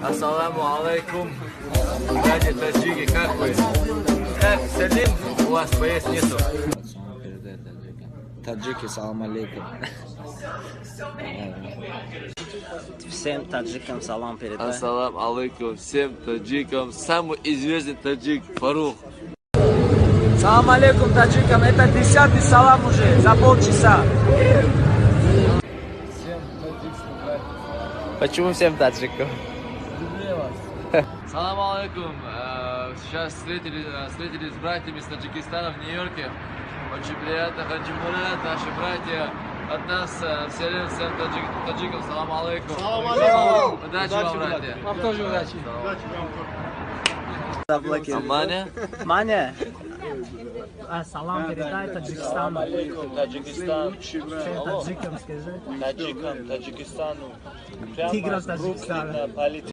Ассаламу алейкум. Дядя таджики, как вы? Как Салим? У вас поесть нету. Таджики, салам алейкум. Всем таджикам салам передай. Ассалам алейкум. Всем таджикам. Самый известный таджик Фарух. Салам алейкум таджикам. Это 10-й салам уже за полчаса. Почему всем таджикам? Салам алейкум. Сейчас встретились с братьями из Таджикистана в Нью-Йорке. Очень приятно, Хаджи Мурат, наши братья. От нас всем таджикам салам алейкум. Удачи вам, братья. Вам тоже удачи. Маня? Маня. Салам передай Таджикистану. Таджикистан. Всем таджикам скажи. Таджикистану. Тиграм Таджикистана.